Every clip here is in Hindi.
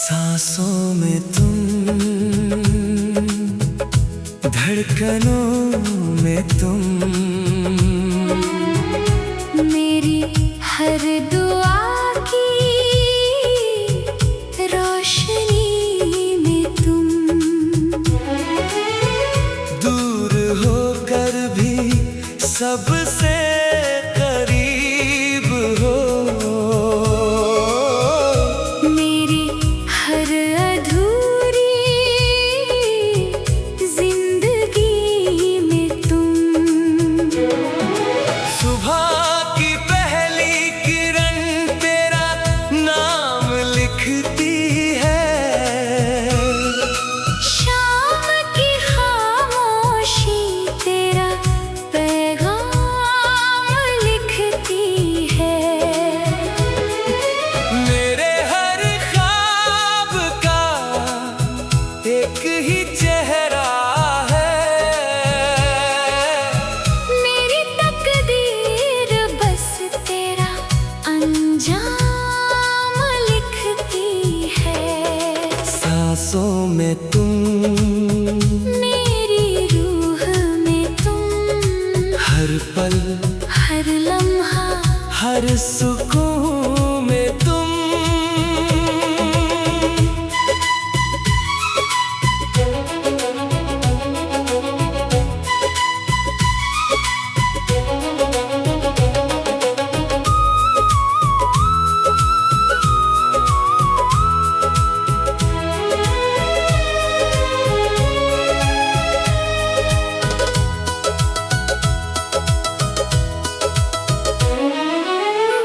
सांसों में तुम, धड़कनों में तुम, मेरी हर दुआ की रोशनी में तुम। दूर होकर भी सबसे करीब हो, मेरी हर अधूरी जिंदगी में तुम। सुबह की पहली किरण तेरा नाम लिखती है, शाम की खामोशी तेरा पैगाम लिखती है। मेरे हर ख्वाब का एक ही चेहरा है, मेरी तकदीर बस तेरा अंजाम लिखती है। सांसों में तुम, मेरी रूह में तुम, हर पल हर लम्हा हर सुकून में तुम।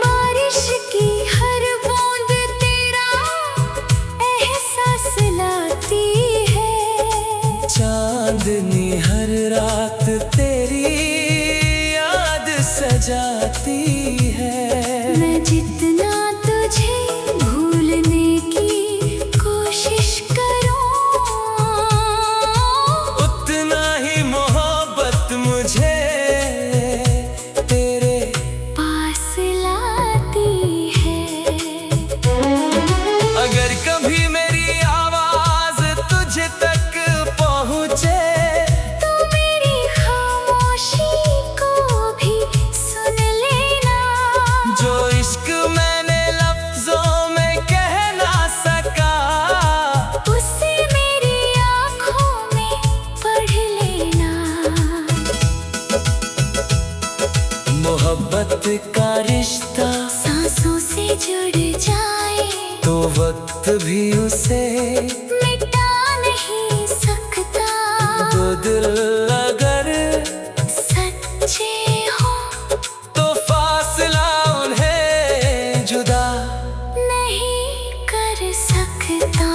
बारिश की हर बूंद तेरा एहसास लाती है। चांदनी हर रात तेरी याद सजाती है। मैं जितना तुझे भूलने की कोशिश करूं, उतना ही मोहब्बत मुझे तेरे पास लाती है। अगर कभी मेरी आवाज तुझ तक पहुंचे, तो मेरी खामोशी को भी सुन लेना। जो इश्क मैंने लफ्जों में कह ना सका, उसे मेरी आँखों में पढ़ लेना। मोहब्बत का रिश्ता सांसों से जुड़ जाए तो वक्त भी उसे मिटा नहीं सकता। दो दिल अगर सच्चे हो तो फासला उन्हें जुदा नहीं कर सकता।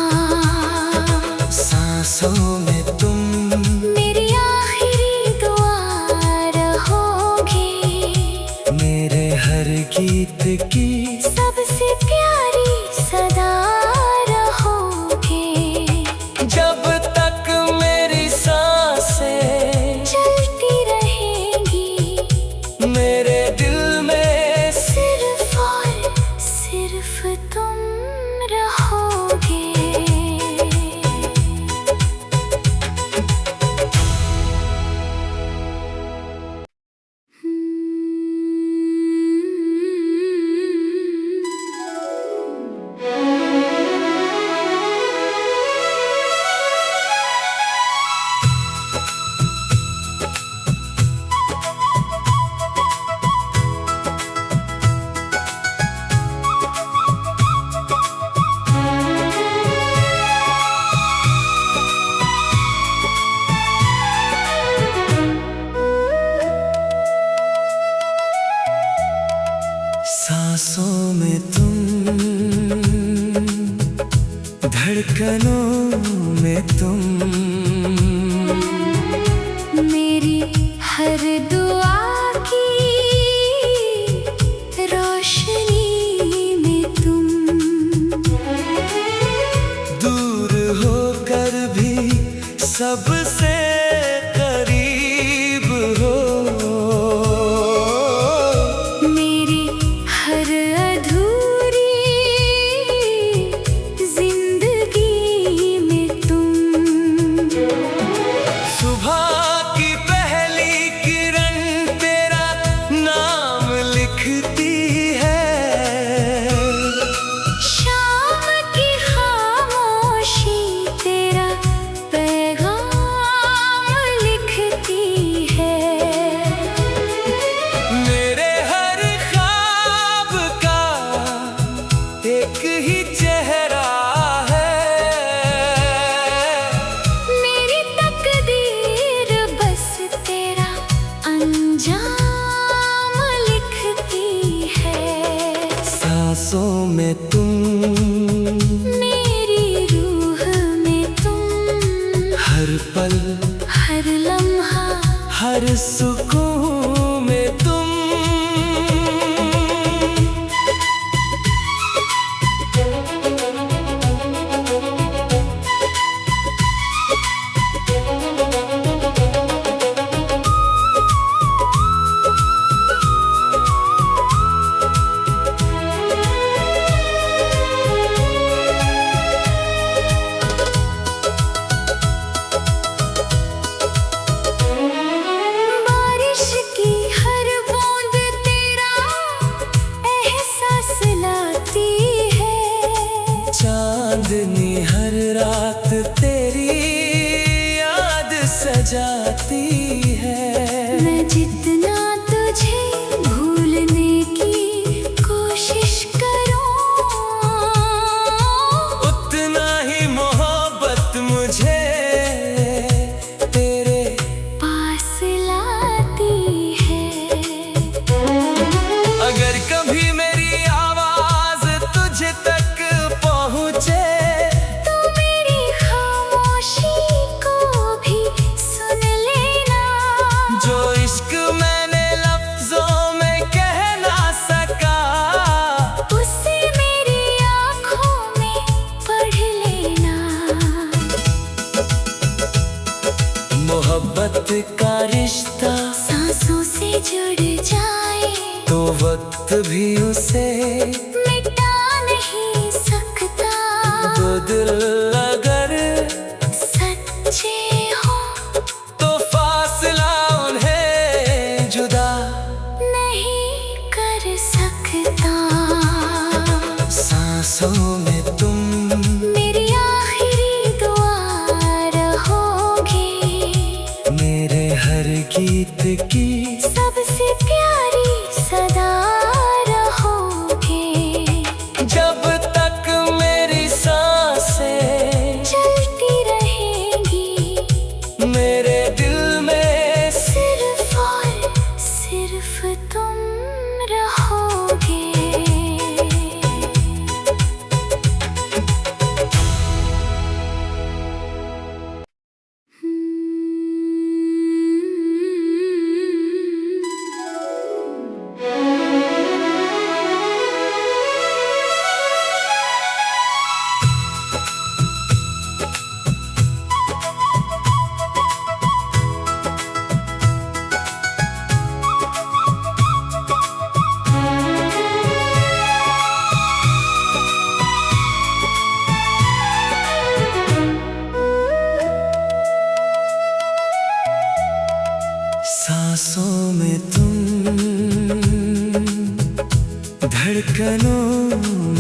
सांसों में तुम, मेरी आखिरी दुआ रहोगे, मेरे हर गीत की सबसे प्यारी सदा रहोगे। जब तक मेरी सांसें चलती रहेंगी मेरे दिल में सिर्फ और सिर्फ तुम रहोगे। सांसों में तुम, धड़कनों में तुम, मेरी हर दुआ की रोशनी में तुम। दूर होकर भी सबसे करीब हो, मेरी हर अधूरी सांसों में तुम, मेरी रूह में तुम, हर पल हर लम्हा, हर सुकून में तुम। बारिश की हर बूंद तेरा एहसास लाती है, चांदनी हर रात तेरी याद सजाती है। मैं जितना तुझे भूलने की कोशिश करूं, उतना ही मोहब्बत मुझे तेरे पास लाती है। अगर कभी मेरी आवाज तुझ तक पहुँचे, तो मेरी खामोशी को भी सुन लेना। जो इश्क मैंने लफ्जों में कह ना सका, उसे मेरी आँखों में पढ़ लेना। मोहब्बत का रिश्ता सांसों से जुड़ जाए तो वक्त भी उसे मिटा नहीं सकता। दो दिल अगर सच्चे हो तो फासला उन्हें जुदा नहीं कर सकता। सांसों में तुम, मेरी आखिरी दुआ रहोगे, मेरे हर गीत की सबसे प्यारी सदा रहोगे। जब तक मेरी सांसें चलती रहेंगी मेरे दिल में सिर्फ और सिर्फ तुम रहोगे। सांसों में तुम, धड़कनों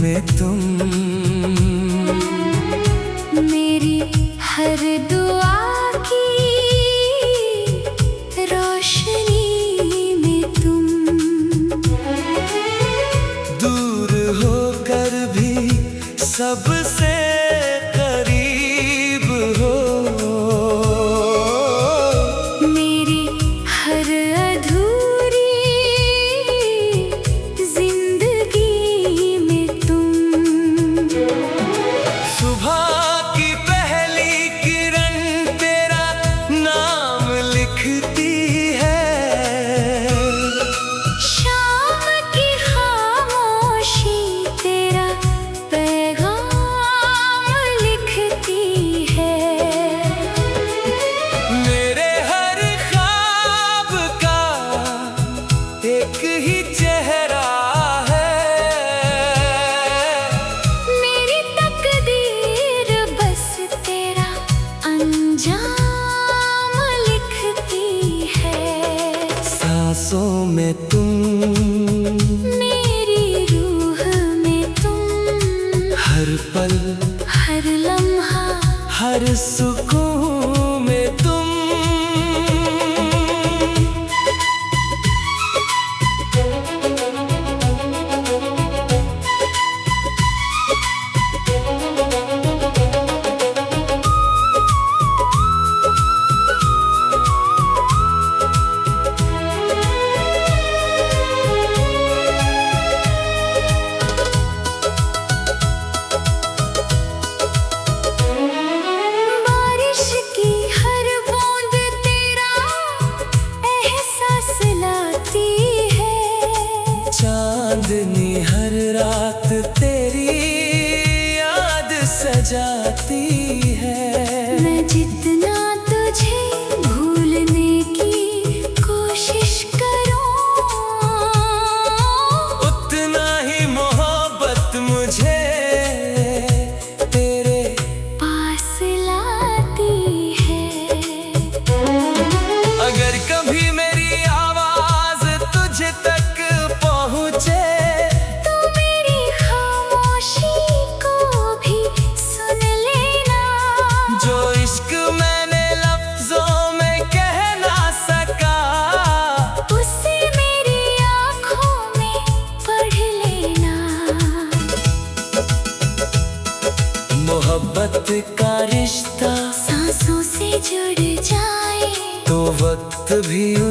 में तुम, मेरी हर दुआ की रोशनी में तुम, दूर होकर भी सबसे करीब हो। मेरी हर अधूरी जिंदगी में तुम, सुबह की पहली किरण तेरा नाम लिखती है, शाम की खामोशी तेरा पैगाम लिखती है। मेरे हर ख्वाब का एक ही चेहरा है, मेरी तकदीर बस तेरा अंजाम लिखती है। सांसों में तुम, मेरी रूह में तुम, हर पल हर लम्हा, हर सुकून में तुम।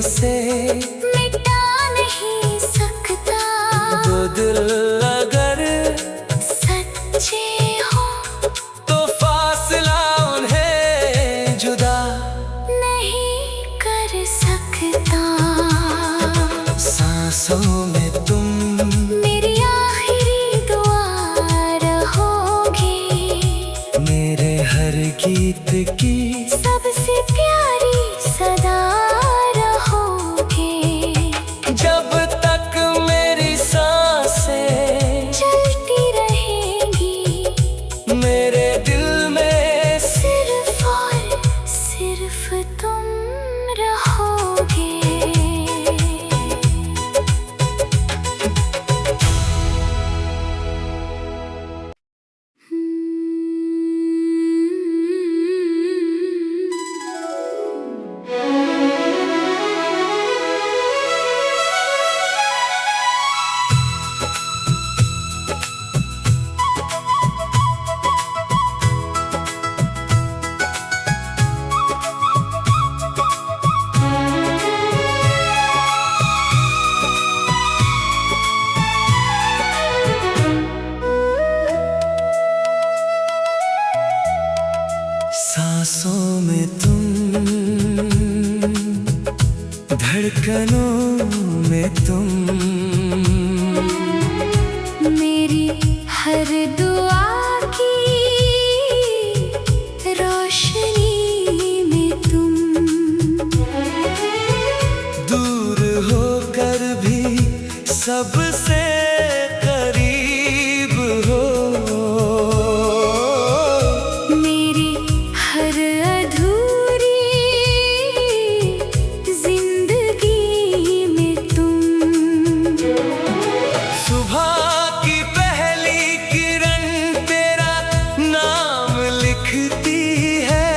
उसे मिटा नहीं सकता। दो दिल अगर सच्चे हो तो फासला उन्हें जुदा नहीं कर सकता। सांसों में तुम मेरी आखिरी दुआ रहोगे। मेरे हर गीत की सबसे प्यारी सदा रहोगे। जब तक मेरी सांसें चलती रहेंगी मेरे दिल में सिर्फ और सिर्फ तुम रहोगे। सांसों में तुम धड़कनों में तुम मेरी हर दुआ की रोशनी में तुम। दूर होकर भी सबसे करीब हो। मेरी हर अधूरी जिंदगी में तुम। सुबह की पहली किरण तेरा नाम लिखती है।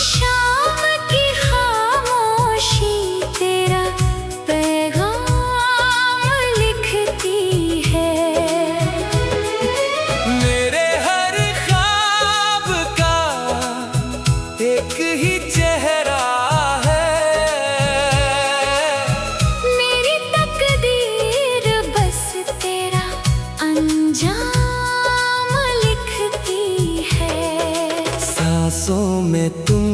शाम की खामोशी तेरा पैगाम लिखती है। मेरे हर ख्वाब का एक ही चेहरा है। मेरी तकदीर बस तेरा अंजाम लिखती है। सांसों में तुम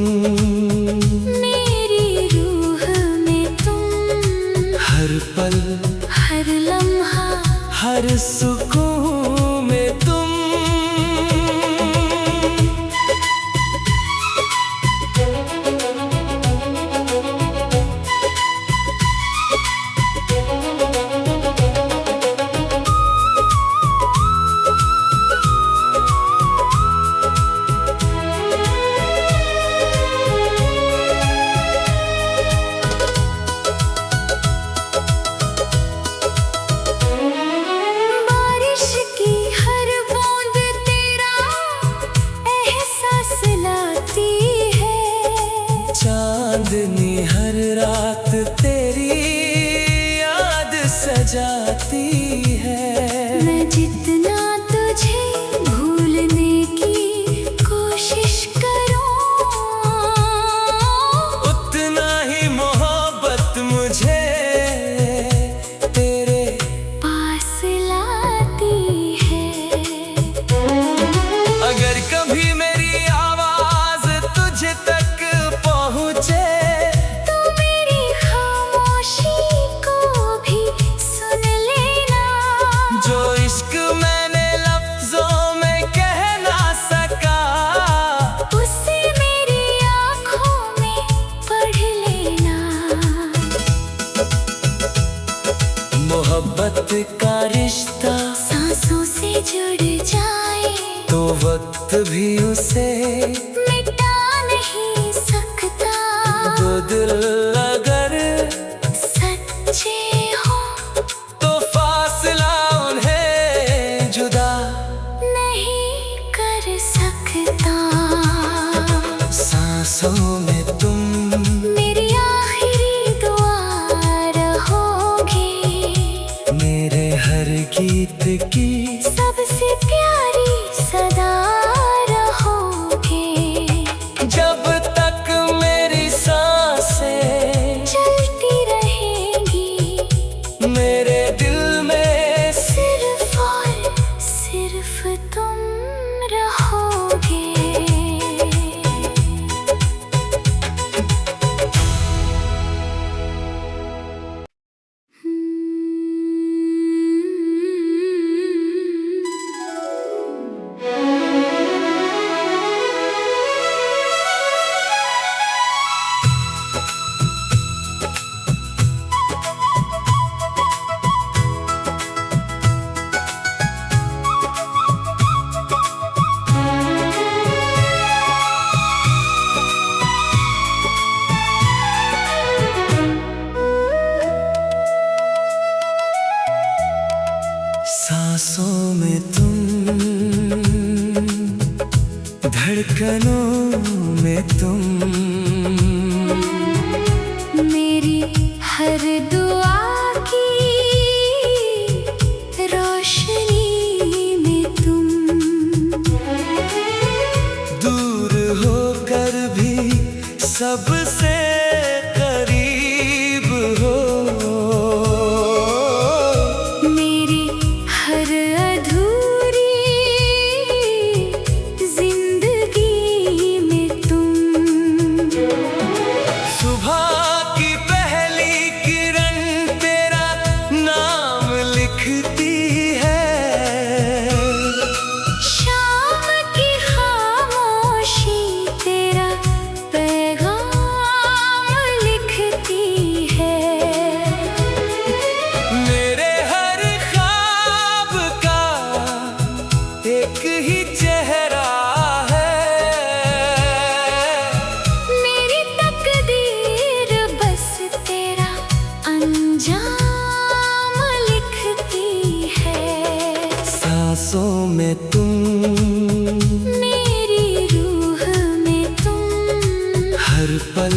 मेरी रूह में तुम। हर पल हर लम्हा हर सुकून में तुम। बारिश की हर बूंद तेरा एहसास लाती है। चांदनी हर रात तेरी याद सजाती है। मैं जितना तुझे भूलने की कोशिश करूं, उतना ही मोहब्बत मुझे तेरे पास लाती है। अगर कभी मेरी आवाज तुझ तक पहुँचे तो मेरी खामोशी को भी सुन लेना। जो इश्क मैंने लफ्जों में कह ना सका उसे मेरी आँखों में पढ़ लेना। मोहब्बत का रिश्ता सांसों से जुड़ जाए तो वक्त भी उसे मिटा नहीं सकता। दो दिल अगर सच्चे हो तो फासला उन्हें जुदा नहीं कर सकता। सांसों में तुम मेरी आखिरी दुआ रहोगे। मेरे हर गीत की सबसे प्यारी सदा रहोगे। जब तक मेरी सांसें सांसों में तुम, धड़कनों में तुम, मेरी हर दुआ की रोशनी में तुम, दूर होकर भी सबसे करीब हो, मेरी हर अधूरी जिंदगी में तुम, सुबह की पहली किरण तेरा नाम लिखती है, शाम की खामोशी तेरा पैगाम लिखती है, मेरे हर ख्वाब का एक ही चेहरा है, मेरी तकदीर बस तेरा अंजाम लिखती है, सांसों में तुम, मेरी रूह में तुम, हर पल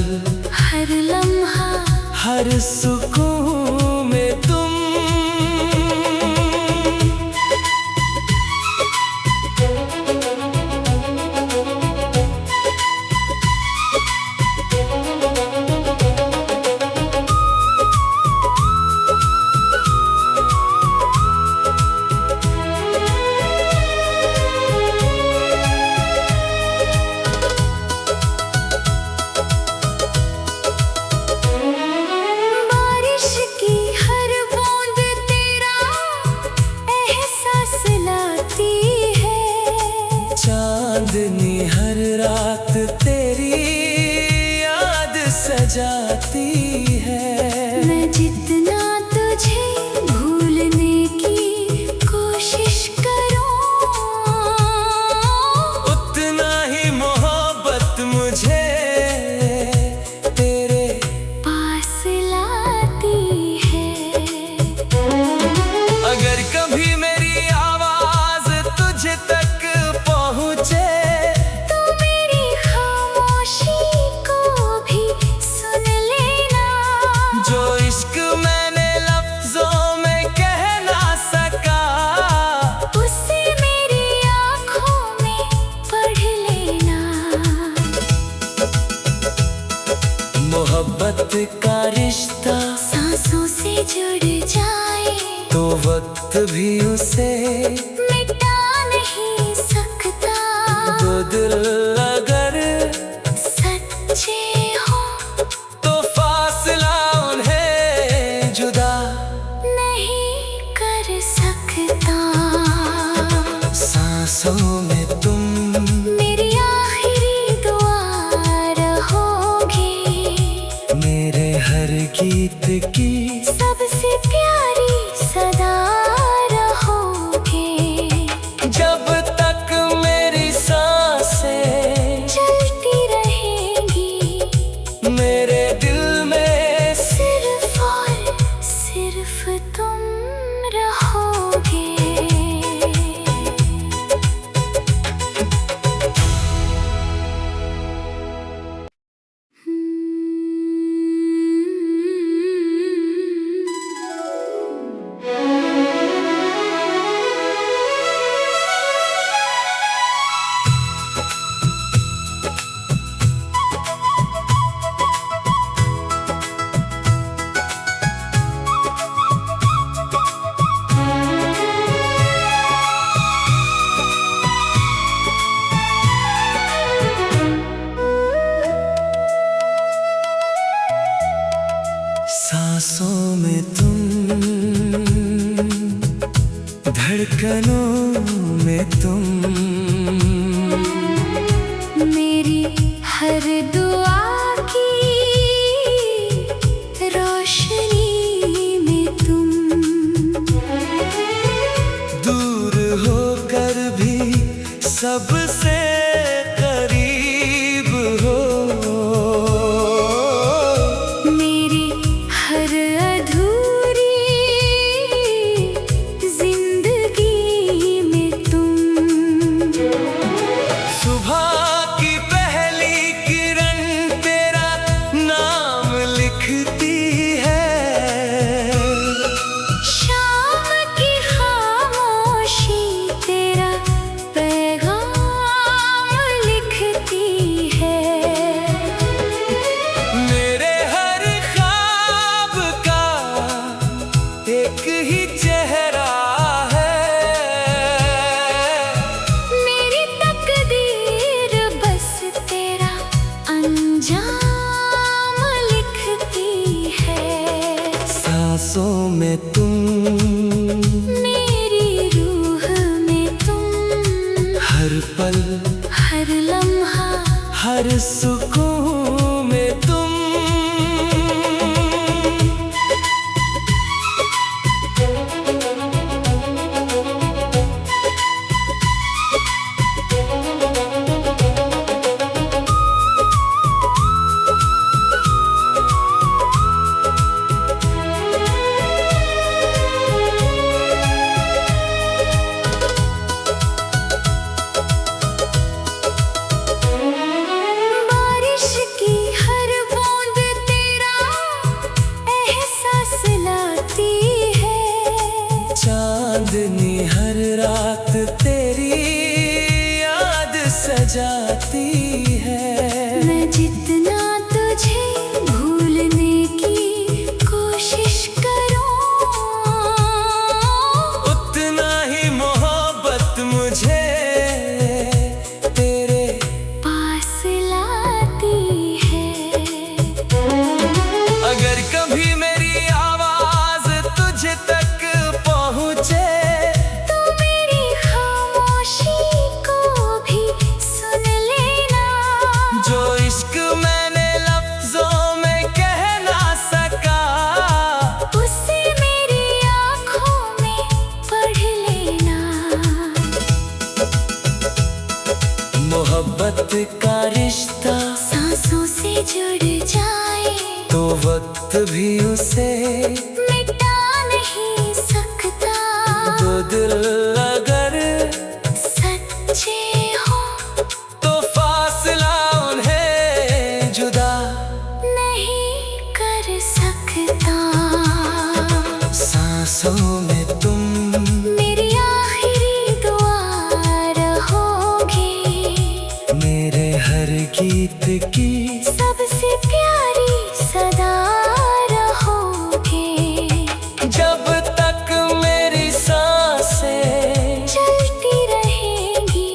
हर लम्हा हर सुकून में तुम, बारिश की हर बूंद तेरा एहसास लाती है, चांदनी हर रात तेरी याद सजाती है, मैं जितना तुझे भूलने की कोशिश करूं, उतना ही मोहब्बत मुझे तेरे पास लाती है, अगर कभी मेरी आवाज तुझ तक पहुँचे, तो मेरी खामोशी को भी सुन लेना, जो इश्क मैंने लफ्जों में कह ना सका, उसे मेरी आँखों में पढ़ लेना, मोहब्बत का रिश्ता सांसों से जुड़ जाए तो वक्त भी उसे मिटा नहीं सकता, दो दिल अगर सच्चे हो तो फासला उन्हें जुदा नहीं कर सकता, सांसों में तुम, मेरी आखिरी दुआ रहोगे, मेरे हर गीत की सबसे प्यारी सदा रहोगे, जब तक मेरी सांसें चलती रहेंगी मेरे दिल में, सिर्फ और सिर्फ तुम रहोगे। सांसों में तुम, धड़कनों में तुम, मेरी हर दुआ की रोशनी में तुम, दूर होकर भी सबसे करीब हो, मेरी हर अधूरी जिंदगी हर सुकून में तुम। बारिश की हर बूंद तेरा एहसास लाती है। चांदनी हर रात तेरी याद सजाती है। मैं जितना तुझे भूलने की कोशिश करूं, उतना ही मोहब्बत मुझे तेरे पास लाती है। अगर कभी मेरी आवाज तुझ तक पहुँचे, तो मेरी खामोशी को भी सुन लेना। जो इश्क मैंने लफ्जों में कह ना सका, उसे मेरी आँखों में पढ़ लेना। मोहब्बत का रिश्ता सांसों से जुड़ जाए तो वक्त भी उसे मिटा नहीं सकता। दो दिल अगर सच्चे हो तो फासला उन्हें जुदा नहीं कर सकता। सांसों में तुम मेरी आखिरी दुआ रहोगे, मेरे हर गीत की सबसे प्यारी सदा रहोगे। जब तक मेरी सांसें चलती रहेंगी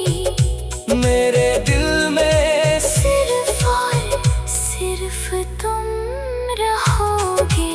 मेरे दिल में सिर्फ और सिर्फ तुम रहोगे।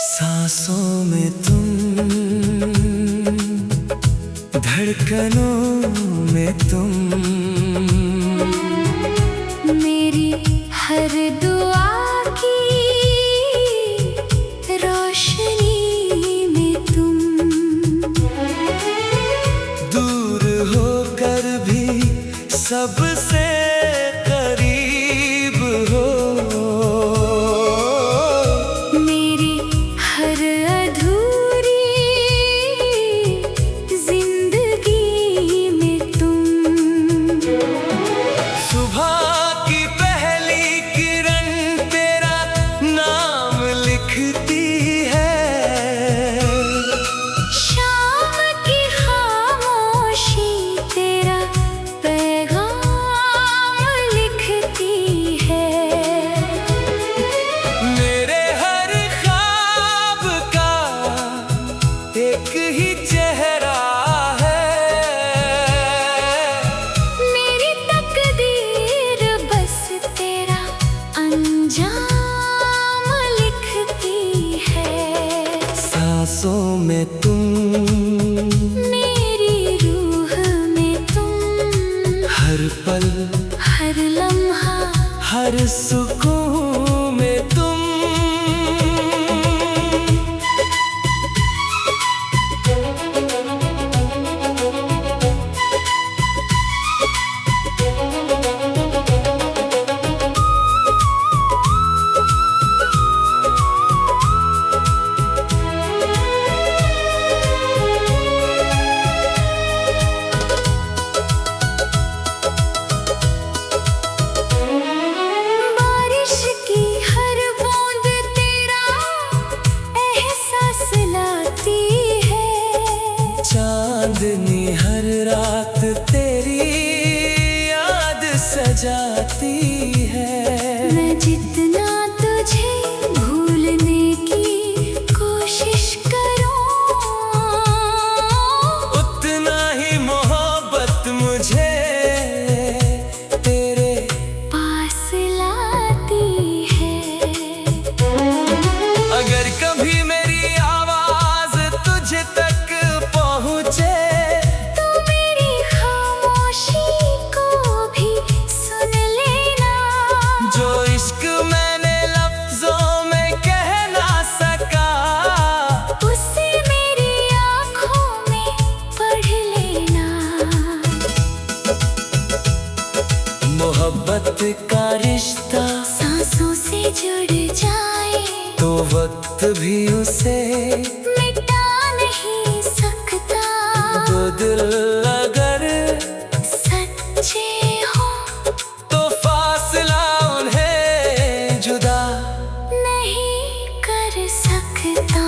सांसों में तुम, धड़कनों में तुम, मेरी हर दुआ की रोशनी में तुम। दूर होकर भी सबसे करीब हो। मेरी हर अधूरी जिंदगी में तुम। सुबह की पहली किरण तेरा नाम लिखती है। शाम की खामोशी तेरा पैगाम लिखती है। मेरे हर ख्वाब का एक ही चेहरा है। मेरी तकदीर बस तेरा अंजाम लिखती है। सांसों में तुम, मेरी रूह में तुम। हर पल हर लम्हा हर सुकून में तुम। बारिश सजाती है। मैं जितना तुझे भूलने की कोशिश करूं, उतना ही मोहब्बत मुझे तेरे पास लाती है। अगर कभी मेरी आवाज तुझ तक पहुँचे, तो मेरी खामोशी को भी सुन लेना। जो इश्क मैंने लफ्जों में कह ना सका, उसे मेरी आँखों में पढ़ लेना। मोहब्बत का रिश्ता सांसों से जुड़ जाए तो वक्त भी उसे मिटा नहीं सकता। दो दिल अगर सच्चे हो तो फासला उन्हें जुदा नहीं कर सकता।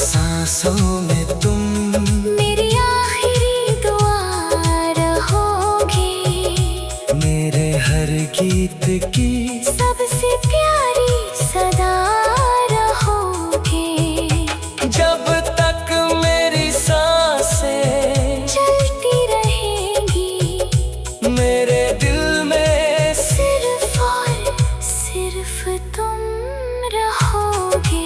सांसों में तुम मेरी आखिरी दुआ रहोगे, मेरे हर गीत की सबसे प्यारी सदा रहोगे। जब तक मेरी सांसें चलती रहेगी मेरे दिल में सिर्फ और सिर्फ तुम रहोगे।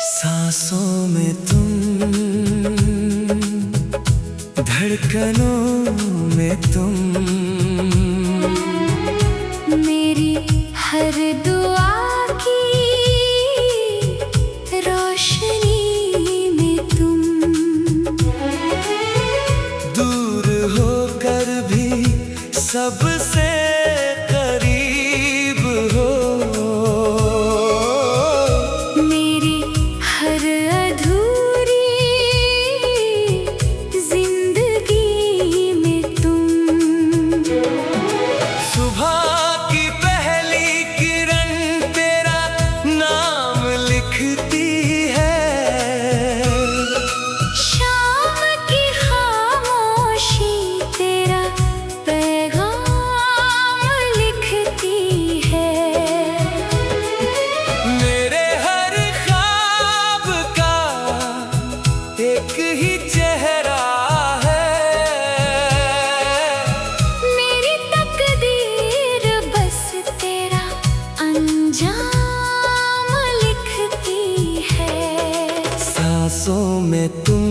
सांसों में तुम, धड़कनों में तुम, मेरी हर दुआ की रोशनी में तुम। दूर होकर भी सबसे करीब हो। मेरी हर अधूरी जिंदगी में तुम। सुबह की पहली किरण तेरा नाम लिखती है। शाम की खामोशी तेरा पैगाम लिखती है। मेरे हर ख्वाब का एक ही चेहरा है। मेरी तकदीर बस तेरा अंजाम लिखती है। सांसों में तुम,